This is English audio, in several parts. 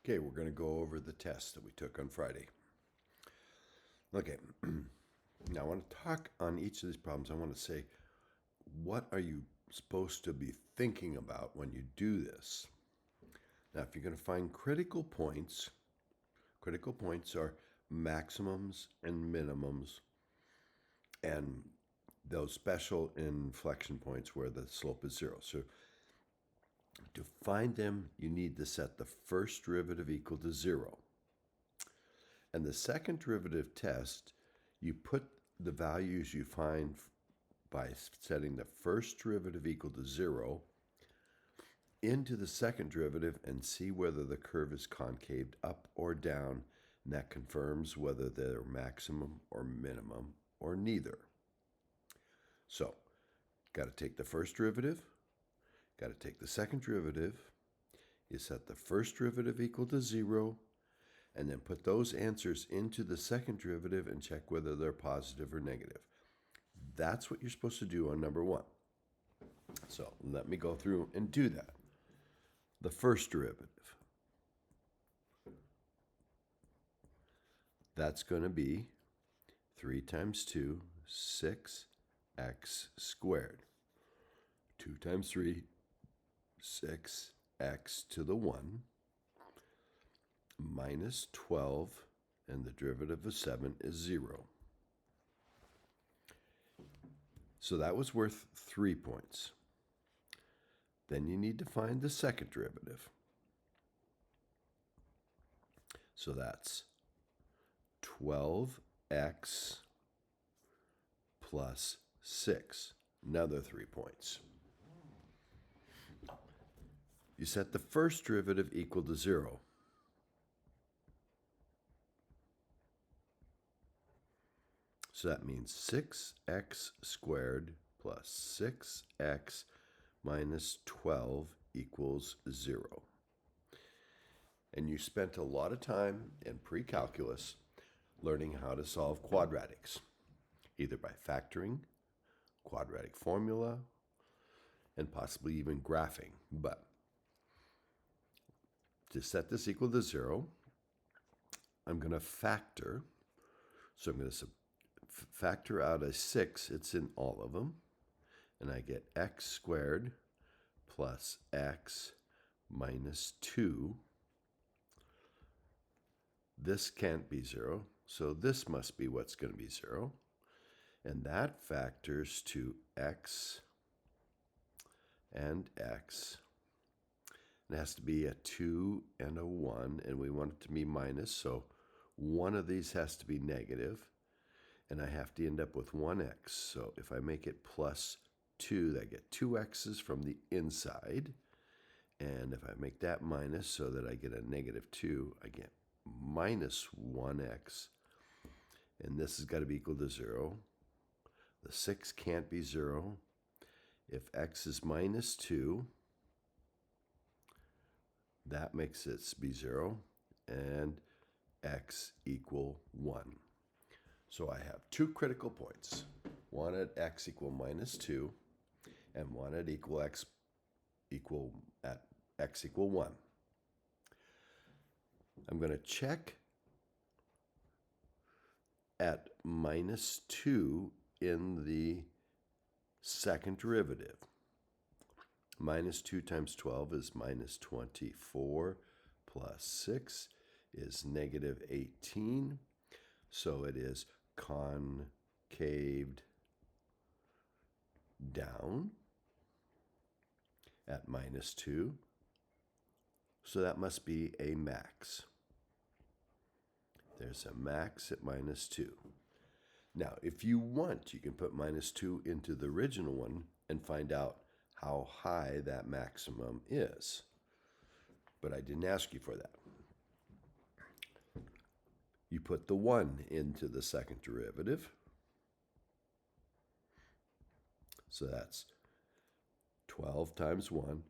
Okay, we're going to go over the test that we took on Friday. Okay, now I want to talk on each of these problems. I want to say, what are you supposed to be thinking about when you do this? Now, if you're going to find critical points are maximums and minimums, and those special inflection points where the slope is zero. So to find them, you need to set the first derivative equal to zero. And the second derivative test, you put the values you find by setting the first derivative equal to zero into the second derivative and see whether the curve is concaved up or down, and that confirms whether they're maximum or minimum or neither. So, got to take the first derivative, got to take the second derivative, you set the first derivative equal to zero, and then put those answers into the second derivative and check whether they're positive or negative. That's what you're supposed to do on number one. So let me go through and do that. The first derivative, that's going to be 3 times 2, 6x squared. 2 times 3, 6x to the 1, minus 12, and the derivative of 7 is 0. So that was worth 3 points. Then you need to find the second derivative. So that's 12x plus 6, another 3 points. You set the first derivative equal to 0. So that means 6x squared plus 6x minus 12 equals 0. And you spent a lot of time in pre-calculus learning how to solve quadratics, either by factoring, quadratic formula, and possibly even graphing. But to set this equal to 0, I'm going to factor. So I'm going to factor out a 6. It's in all of them. And I get x squared plus x minus 2. This can't be 0, so this must be what's going to be 0. And that factors to x and x. It has to be a 2 and a 1, and we want it to be minus, so one of these has to be negative, and I have to end up with 1x. So if I make it plus 2, I get 2 x's from the inside. And if I make that minus so that I get a negative 2, I get minus 1x. And this has got to be equal to 0. The 6 can't be 0. If x is minus 2, that makes it be 0. And x equal 1. So I have 2 critical points. One at x equal minus 2, and one at x equal 1. I'm going to check at minus 2 in the second derivative. Minus 2 times 12 is minus 24, plus 6 is negative 18. So it is concaved down at minus 2. So that must be a max. There's a max at minus 2. Now, if you want, you can put minus 2 into the original one and find out how high that maximum is. But I didn't ask you for that. You put the 1 into the second derivative. So that's 12 times 1.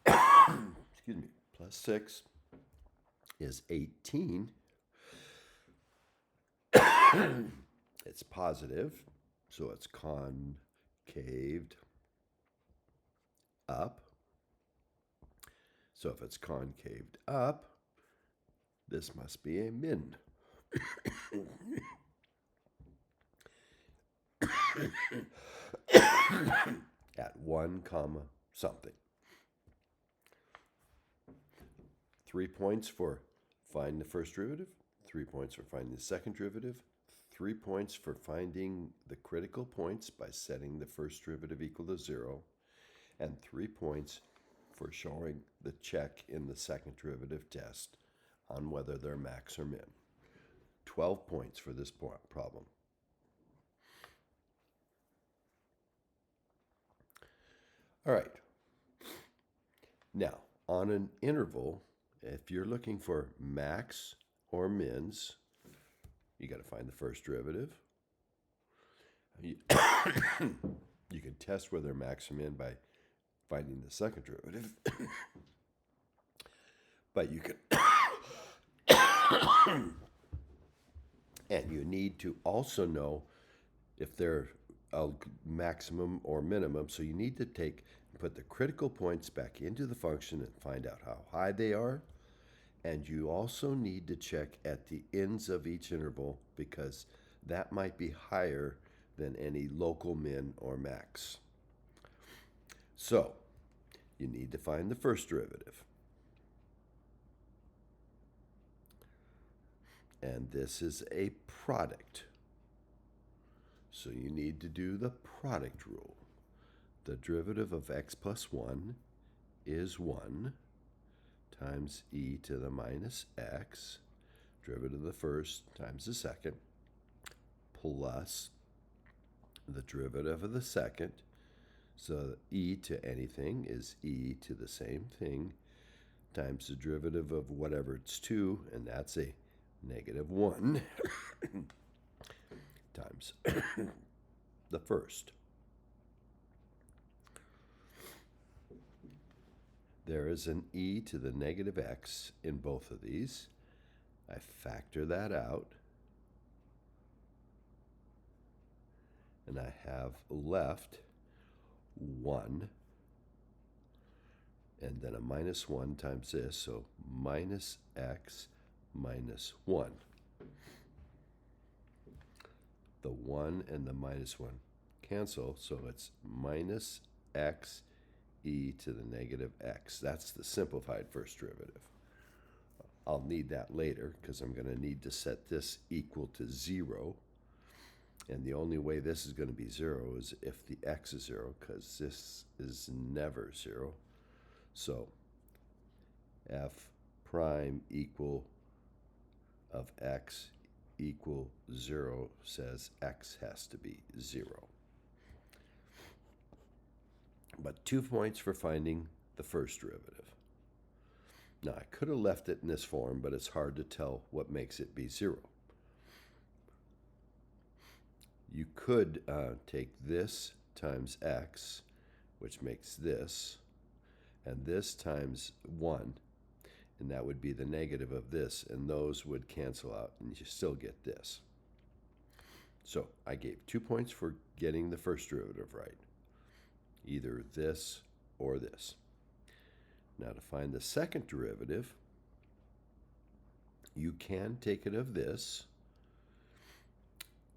Excuse me, plus 6 is 18. It's positive, so it's concaved up. So if it's concaved up, this must be a min. At 1 comma something. 3 points for find the first derivative, 3 points for finding the second derivative, 3 points for finding the critical points by setting the first derivative equal to 0, and 3 points for showing the check in the second derivative test on whether they're max or min. 12 points for this problem. All right. Now, on an interval, if you're looking for max or mins, you got to find the first derivative. You can test whether max or min by finding the second derivative. But you can and you need to also know if they're a maximum or minimum. So you need to put the critical points back into the function and find out how high they are. And you also need to check at the ends of each interval because that might be higher than any local min or max. So you need to find the first derivative. And this is a product. So you need to do the product rule. The derivative of x plus 1 is 1 times e to the minus x, derivative of the first times the second, plus the derivative of the second. So e to anything is e to the same thing times the derivative of whatever it's to, and that's a negative 1 times the first. There is an e to the negative x in both of these. I factor that out, and I have left 1, and then a minus 1 times this, so minus x minus 1. The 1 and the minus 1 cancel, so it's minus x e to the negative x. That's the simplified first derivative. I'll need that later because I'm going to need to set this equal to 0. And the only way this is going to be 0 is if the x is 0, because this is never 0. So f prime equal of x equal 0 says x has to be 0. But 2 points for finding the first derivative. Now, I could have left it in this form, but it's hard to tell what makes it be 0. You could take this times x, which makes this, and this times 1, and that would be the negative of this, and those would cancel out, and you still get this. So I gave 2 points for getting the first derivative right. Either this or this. Now to find the second derivative, you can take it of this.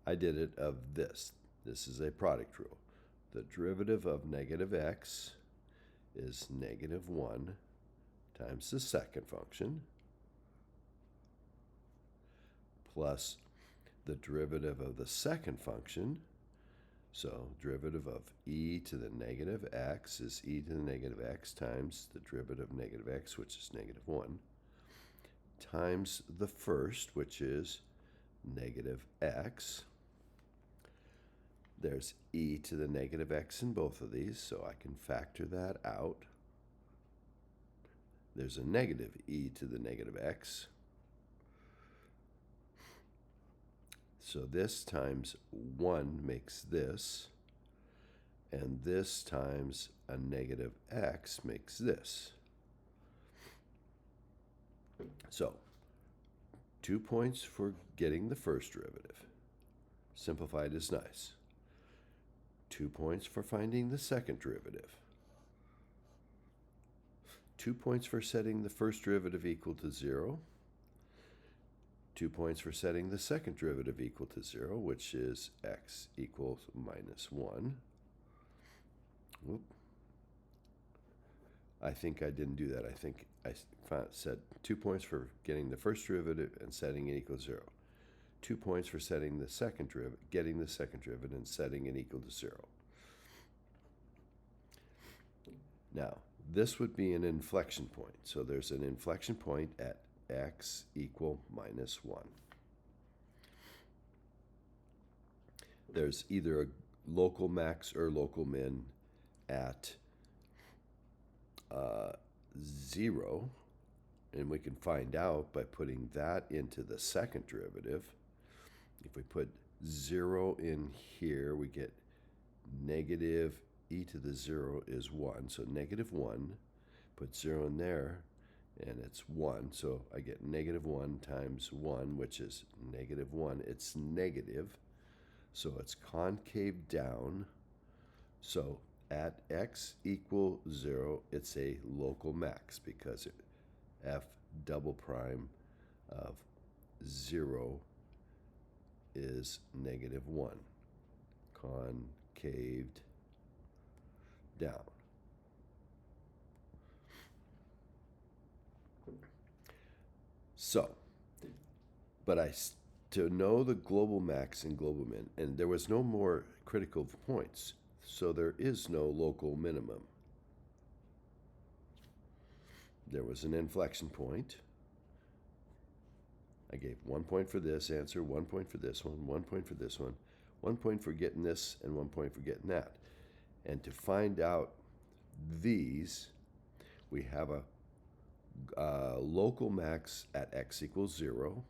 I did it of this. This is a product rule. The derivative of negative x is negative 1 times the second function plus the derivative of the second function. So derivative of e to the negative x is e to the negative x times the derivative of negative x, which is negative 1, times the first, which is negative x. There's e to the negative x in both of these, so I can factor that out. There's a negative e to the negative x. So this times 1 makes this, and this times a negative x makes this. So 2 points for getting the first derivative. Simplified is nice. 2 points for finding the second derivative. 2 points for setting the first derivative equal to 0, 2 points for setting the second derivative equal to 0, which is x equals minus 1. Whoop. I think I didn't do that. I think I set 2 points for getting the first derivative and setting it equal to 0. 2 points for setting the second derivative, getting the second derivative and setting it equal to 0. Now, this would be an inflection point. So there's an inflection point at x equal minus 1. There's either a local max or local min at 0, and we can find out by putting that into the second derivative. If we put 0 in here, we get negative e to the 0 is 1, so negative 1. Put 0 in there, and it's 1, so I get negative 1 times 1, which is negative 1. It's negative, so it's concave down. So at x equal 0, it's a local max because f double prime of 0 is negative 1, concaved down. So, but to know the global max and global min, and there was no more critical points, so there is no local minimum. There was an inflection point. I gave 1 point for this answer, 1 point for this one, 1 point for this one, 1 point for getting this, and 1 point for getting that. And to find out these, we have a local max at x equals 0.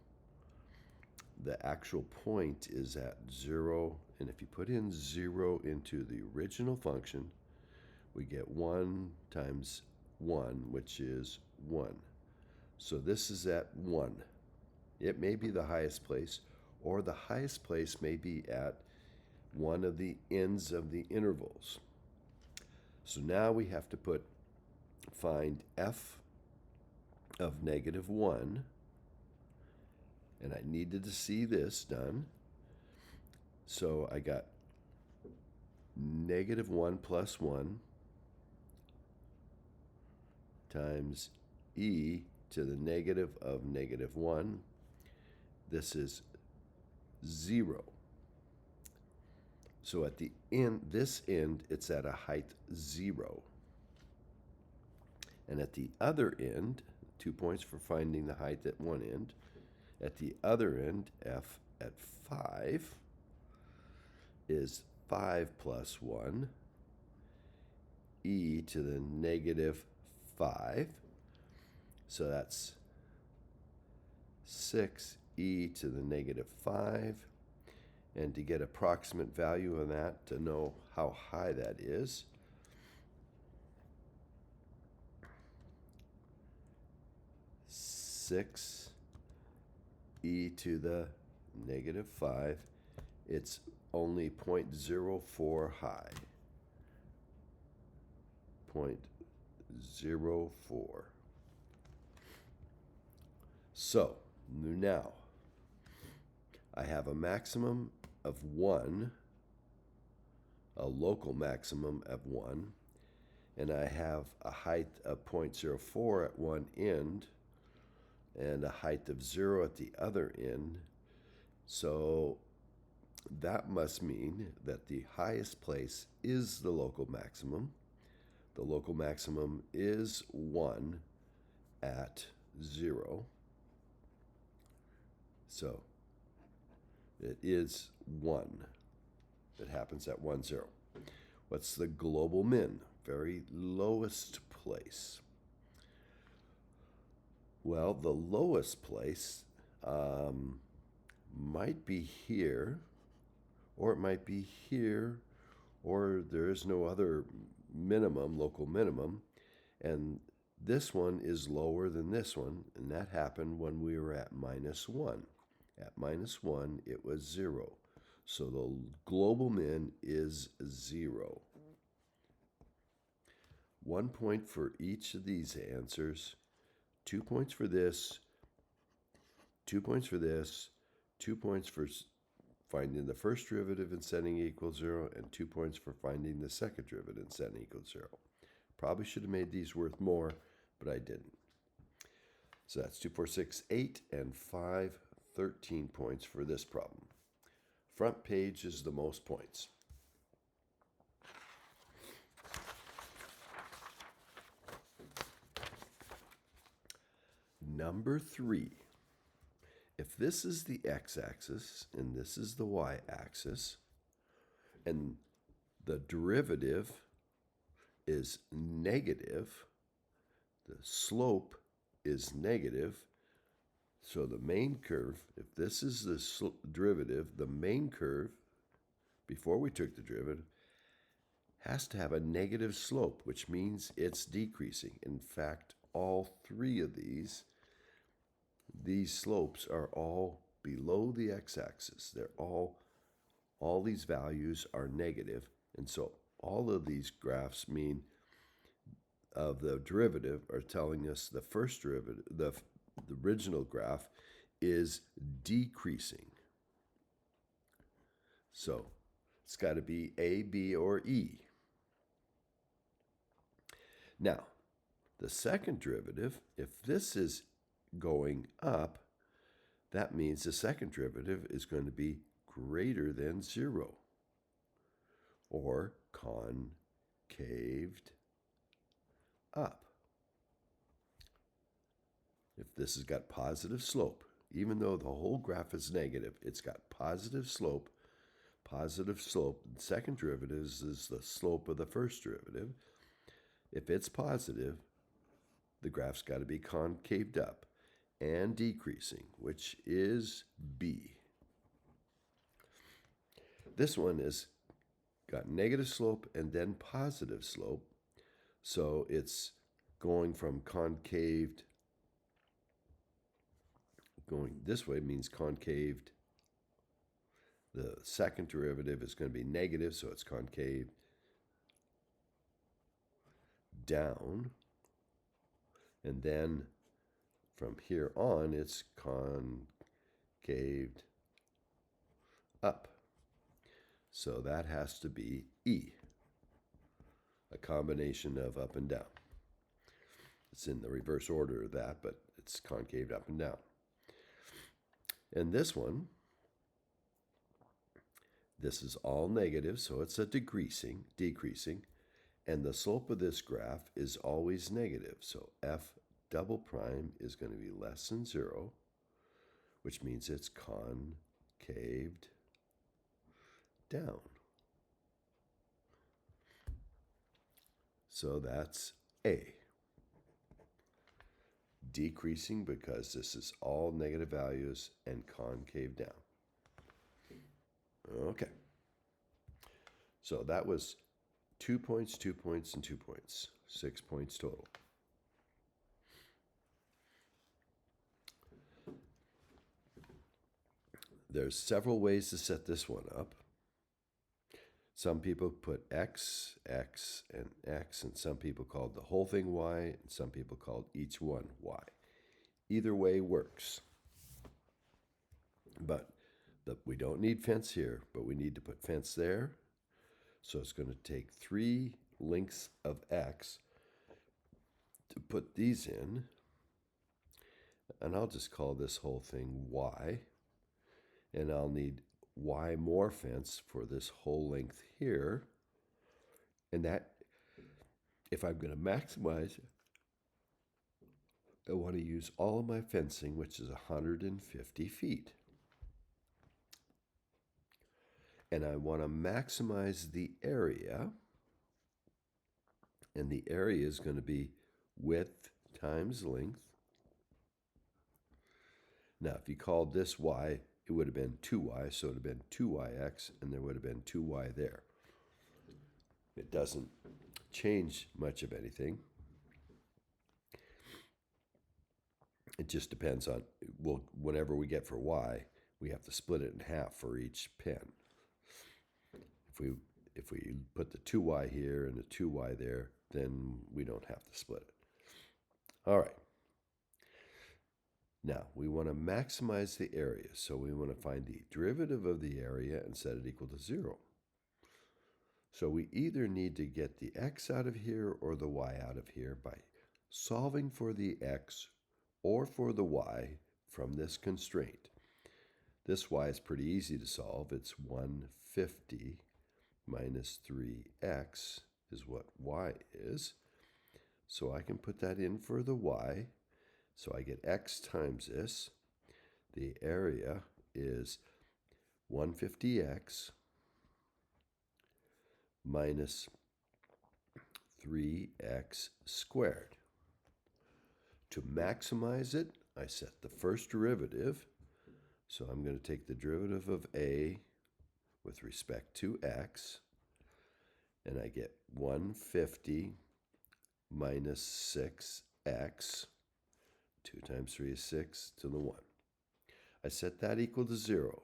The actual point is at 0, and if you put in 0 into the original function, we get 1 times 1, which is 1. So this is at 1. It may be the highest place, or the highest place may be at one of the ends of the intervals. So now we have to find f of negative 1, and I needed to see this done. So I got negative 1 plus 1 times e to the negative of negative 1. This is 0. So at the end, this end, it's at a height 0. And at the other end, 2 points for finding the height at one end. At the other end, f at 5 is 5 plus 1, e to the negative 5. So that's 6 e to the negative 5. And to get approximate value of that, to know how high that is, six e to the negative 5, it's only 0.04 high. 0.04. So now I have a maximum of 1, a local maximum of 1, and I have a height of 0.04 at one end and a height of 0 at the other end. So that must mean that the highest place is the local maximum. The local maximum is 1 at 0. So it is 1. It happens at 1, 0. What's the global min? Very lowest place. Well, the lowest place might be here, or it might be here, or there is no other minimum, local minimum, and this one is lower than this one, and that happened when we were at -1. At -1, it was 0. So the global min is 0. 1 point for each of these answers, 2 points for this, 2 points for this, 2 points for finding the first derivative and setting equals 0, and 2 points for finding the second derivative and setting equals 0. Probably should have made these worth more, but I didn't. So that's 2, 4, 6, 8, and 5, 13 points for this problem. Front page is the most points. Number 3. If this is the x-axis and this is the y-axis, and the derivative is negative, the slope is negative, so the main curve, if this is the derivative, the main curve, before we took the derivative, has to have a negative slope, which means it's decreasing. In fact, all three of these slopes are all below the x-axis. They're all these values are negative, and so all of these graphs mean of the derivative are telling us the first derivative, the original graph is decreasing. So it's got to be A, B, or E. Now, the second derivative, if this is going up, that means the second derivative is going to be greater than 0, or concaved up. If this has got positive slope, even though the whole graph is negative, it's got positive slope. Positive slope, the second derivative is the slope of the first derivative. If it's positive, the graph's got to be concaved up and decreasing, which is B. This one is got negative slope and then positive slope, so it's going from concaved, going this way means concaved. The second derivative is going to be negative, so it's concaved down. And then from here on, it's concaved up. So that has to be E, a combination of up and down. It's in the reverse order of that, but it's concaved up and down. And this one, this is all negative, so it's a decreasing, and the slope of this graph is always negative. So f double prime is going to be less than 0, which means it's concaved down. So that's A. Decreasing because this is all negative values and concave down. Okay. So that was 2 points, 2 points, and 2 points. 6 points total. There's several ways to set this one up. Some people put X, X, and X, and some people called the whole thing Y, and some people called each one Y. Either way works. But we don't need fence here, but we need to put fence there. So it's going to take 3 lengths of X to put these in. And I'll just call this whole thing Y. And I'll need Y more fence for this whole length here. And that, if I'm going to maximize, I want to use all of my fencing, which is 150 feet. And I want to maximize the area. And the area is going to be width times length. Now, if you called this Y, it would have been 2y, so it would have been 2yx, and there would have been 2y there. It doesn't change much of anything. It just depends on, well, whenever we get for y, we have to split it in half for each pen. If we put the 2y here and the 2y there, then we don't have to split it. All right. Now, we want to maximize the area, so we want to find the derivative of the area and set it equal to 0. So we either need to get the x out of here or the y out of here by solving for the x or for the y from this constraint. This y is pretty easy to solve. It's 150 minus 3x is what y is. So I can put that in for the y. So I get x times this. The area is 150x minus 3x squared. To maximize it, I set the first derivative. So I'm going to take the derivative of a with respect to x, and I get 150 minus 6x. 2 times 3 is 6 to the 1. I set that equal to 0.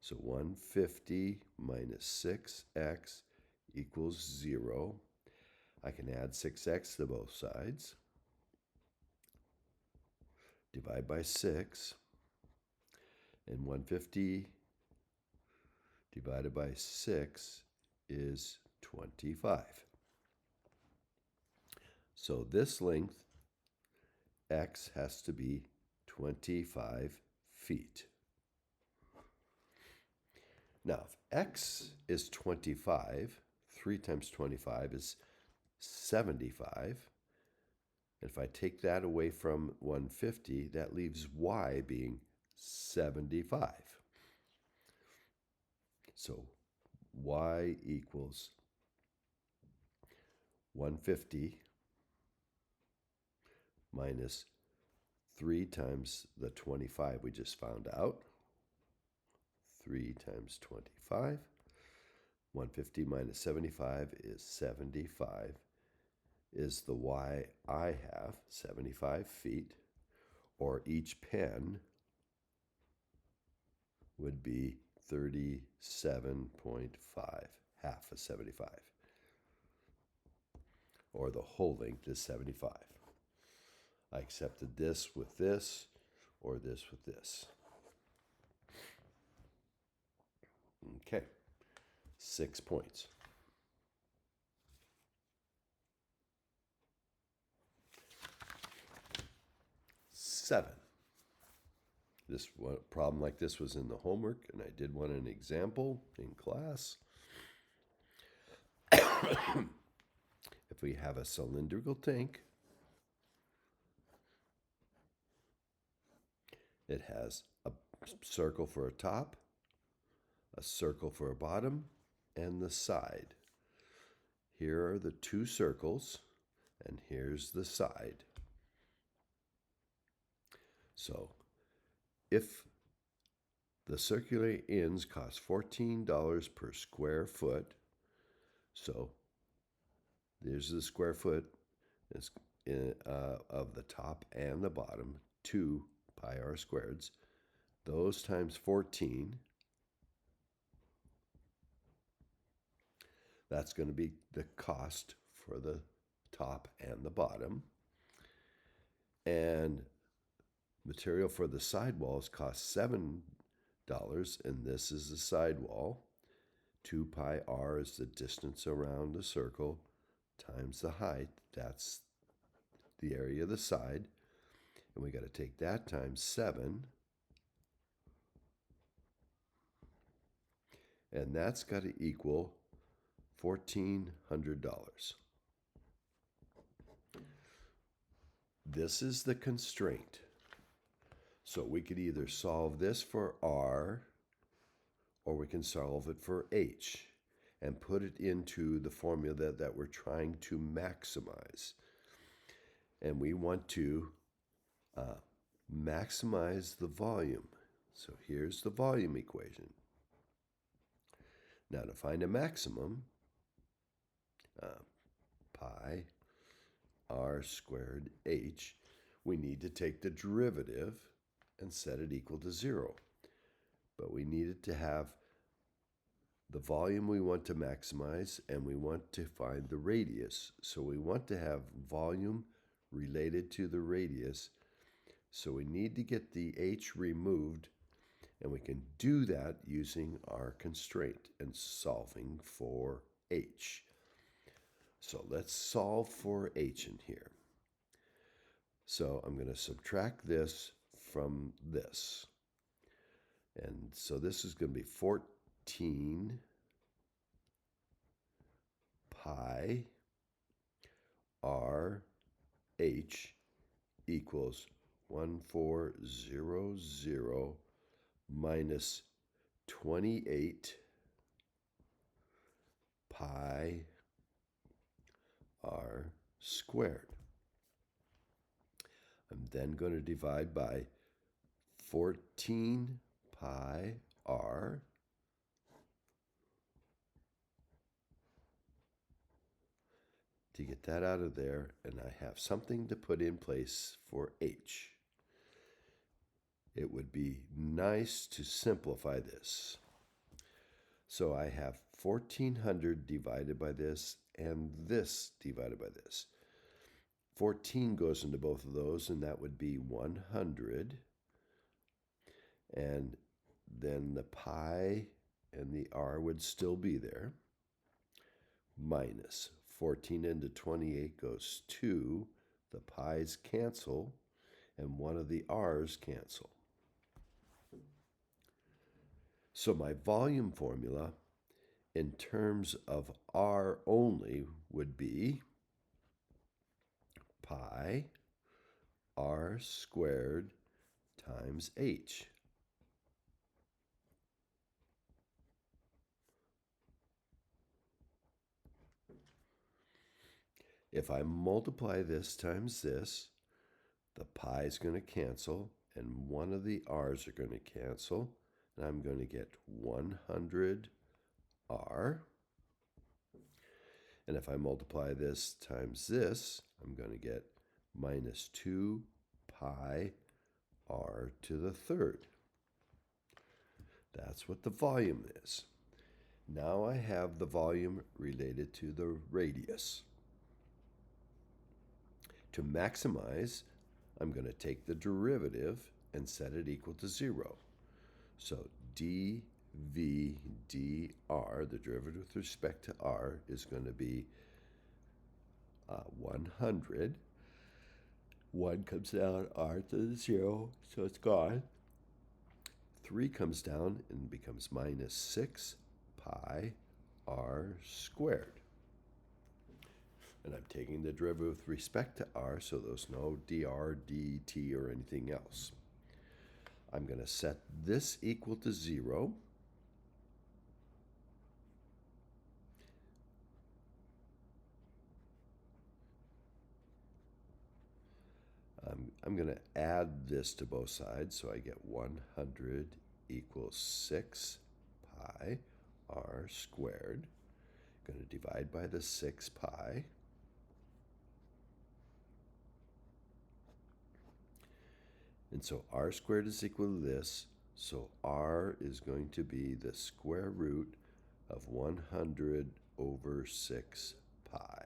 So 150 minus 6x equals 0. I can add 6x to both sides. Divide by 6. And 150 divided by 6 is 25. So this length, x, has to be 25 feet. Now, if x is 25, 3 times 25 is 75. And if I take that away from 150, that leaves y being 75. So y equals 150 minus 3 times the 25 we just found out. 3 times 25. 150 minus 75 is 75. Is the y I have, 75 feet, or each pen would be 37.5, half of 75. Or the whole length is 75. I accepted this with this, or this with this. Okay, 6 points. Seven. This problem like this was in the homework, and I did one an example in class. If we have a cylindrical tank, it has a circle for a top, a circle for a bottom, and the side. Here are the two circles, and here's the side. So, if the circular ends cost $14 per square foot, so there's the square foot of the top and the bottom, 2 pi r squareds. Those times 14, that's going to be the cost for the top and the bottom. And material for the sidewalls costs $7, and this is the sidewall. 2 pi r is the distance around the circle times the height. That's the area of the side. And we got to take that times 7. And that's got to equal $1,400. This is the constraint. So we could either solve this for r, or we can solve it for h and put it into the formula that we're trying to maximize. And we want to maximize the volume. So here's the volume equation. Now to find a maximum, pi r squared h, we need to take the derivative and set it equal to 0. But we needed to have the volume we want to maximize, and we want to find the radius. So we want to have volume related to the radius. So we need to get the h removed, and we can do that using our constraint and solving for h. So let's solve for h in here. So I'm going to subtract this from this. And so this is going to be 14 pi r h equals 1400 minus 28 pi r squared. I'm then going to divide by 14 pi r to get that out of there, and I have something to put in place for h. It would be nice to simplify this. So I have 1400 divided by this and this divided by this. 14 goes into both of those, and that would be 100. And then the pi and the r would still be there. Minus 14 into 28 goes 2. The pi's cancel, and one of the r's cancel. So my volume formula in terms of r only would be pi r squared times h. If I multiply this times this, the pi is going to cancel, and one of the r's are going to cancel, and I'm going to get 100 r. And if I multiply this times this, I'm going to get minus 2 pi r to the third. That's what the volume is. Now I have the volume related to the radius. To maximize, I'm going to take the derivative and set it equal to 0. So dv dr, the derivative with respect to r, is going to be 100. 1 comes down, r to the 0, so it's gone. 3 comes down and becomes minus 6 pi r squared. And I'm taking the derivative with respect to r, so there's no dr, dt, or anything else. I'm going to set this equal to 0. I'm going to add this to both sides, so I get 100 equals 6 pi r squared. Going to divide by the 6 pi. And so r squared is equal to this, so r is going to be the square root of 100 over 6 pi.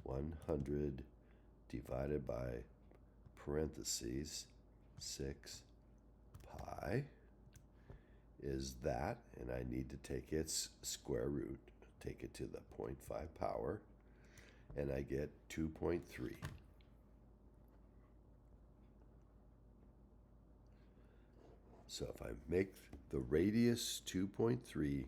One hundred divided by parentheses 6 pi is that, and I need to take its square root, take it to the 0.5 power, and I get 2.3. So if I make the radius 2.3,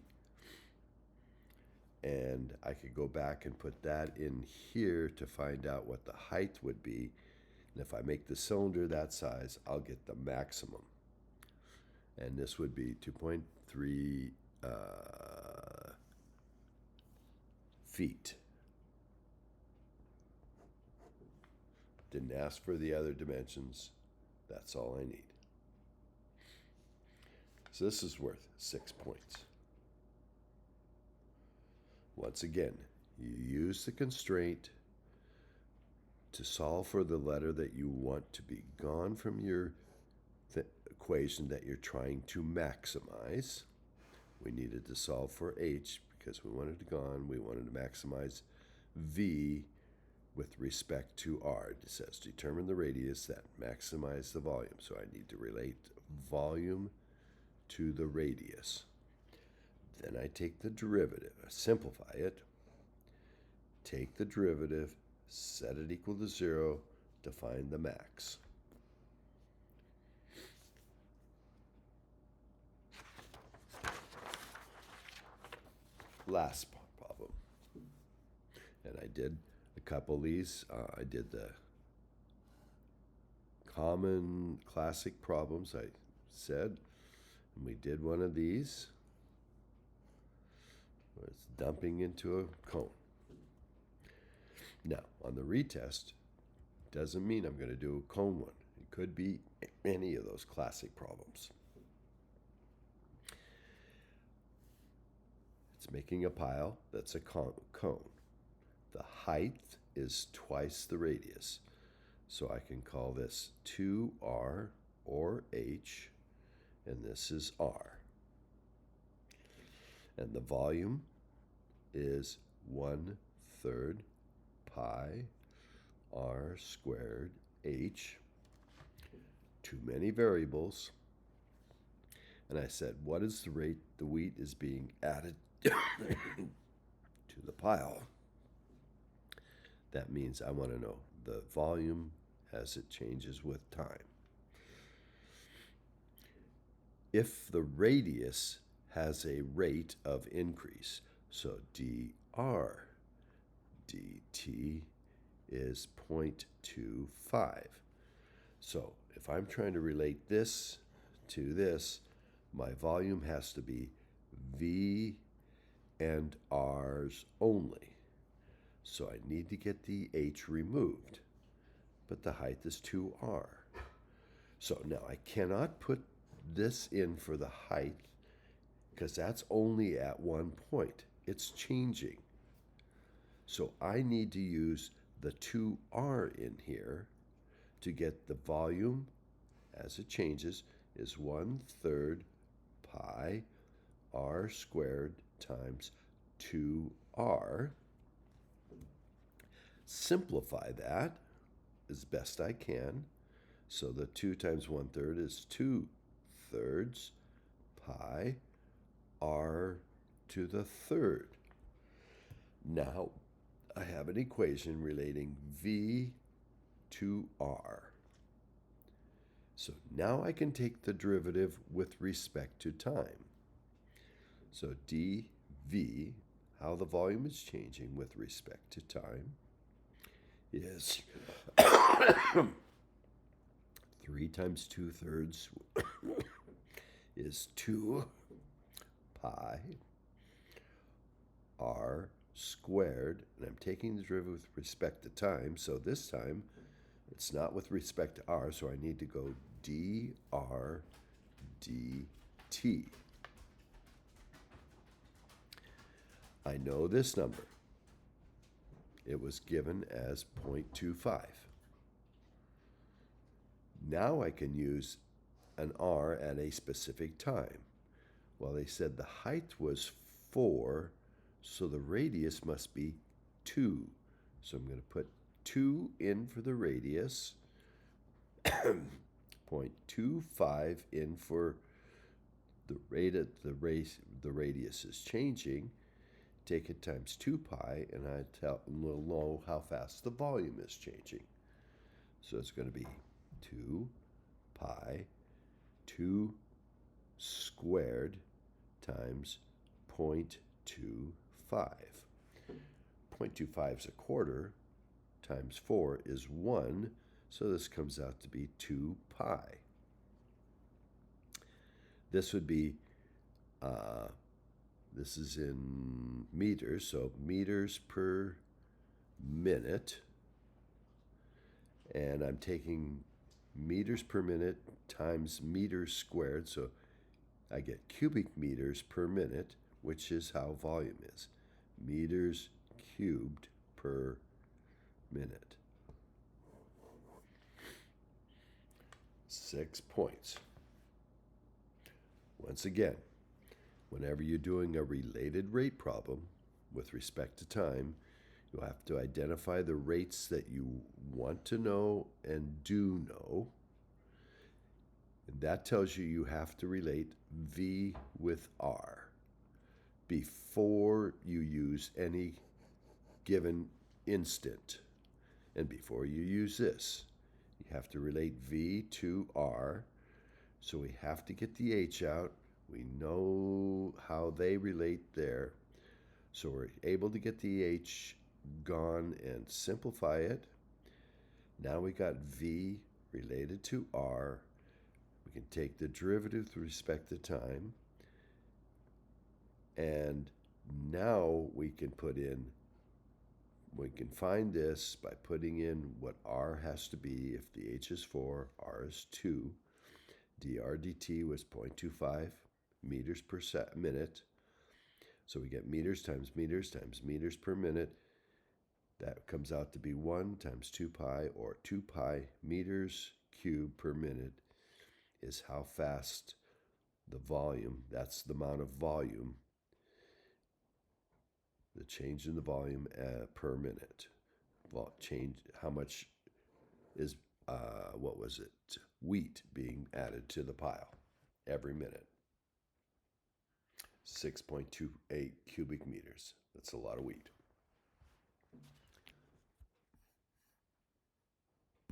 and I could go back and put that in here to find out what the height would be, and if I make the cylinder that size, I'll get the maximum. And this would be 2.3 feet. Didn't ask for the other dimensions. That's all I need. So this is worth 6 points. Once again, you use the constraint to solve for the letter that you want to be gone from your equation that you're trying to maximize. We needed to solve for h because we wanted to go on. We wanted to maximize v with respect to r. It says determine the radius that maximize the volume. So I need to relate volume to the radius. Then I take the derivative, simplify it, take the derivative, set it equal to 0 to find the max. Last problem. And I did a couple of these. I did the common classic problems, I said. And we did one of these. It's dumping into a cone. Now, on the retest, doesn't mean I'm going to do a cone one. It could be any of those classic problems. It's making a pile that's a cone. The height is twice the radius. So I can call this 2r or h, and this is r. And the volume is 1/3 pi r squared h. Too many variables. And I said, what is the rate the wheat is being added to the pile? That means I want to know the volume as it changes with time. If the radius has a rate of increase, so dr dt is 0.25. So if I'm trying to relate this to this, my volume has to be v and r's only. So I need to get the h removed, but the height is 2r. So now I cannot put this in for the height because that's only at one point. It's changing. So I need to use the 2r in here to get the volume as it changes is 1/3 pi r squared times 2r. Simplify that as best I can. So the 2 times 1/3 is 2/3 pi r to the third. Now I have an equation relating v to r. So now I can take the derivative with respect to time. So dv, how the volume is changing with respect to time, is 3 times 2/3 is 2 pi r squared, and I'm taking the derivative with respect to time, so this time it's not with respect to r, so I need to go dr dt. I know this number. It was given as 0.25. Now I can use an r at a specific time. Well, they said the height was 4, so the radius must be 2. So I'm going to put 2 in for the radius, 0.25 in for the rate at the radius is changing. Take it times 2 pi, and we'll know how fast the volume is changing. So it's going to be 2 pi 2 squared times 0.25. 0.25 is a quarter, times 4 is 1, so this comes out to be 2 pi. This would be, this is in meters, so meters per minute, and I'm taking meters per minute times meters squared, so I get cubic meters per minute, which is how volume is. Meters cubed per minute. 6 points. Once again, whenever you're doing a related rate problem with respect to time, you'll have to identify the rates that you want to know and do know. And that tells you you have to relate V with R before you use any given instant. And before you use this, you have to relate V to R. So we have to get the H out. We know how they relate there. So we're able to get the H gone and simplify it. Now we got V related to R. We can take the derivative with respect to time. And now we can find this by putting in what R has to be. If the H is 4, R is 2. dr dt was 0.25 meters per minute. So we get meters times meters per minute. That comes out to be 1 times 2 pi, or 2 pi meters cubed per minute is how fast the volume, that's the amount of volume, the change in the volume per minute. Change, how much is, wheat being added to the pile every minute. 6.28 cubic meters. That's a lot of wheat.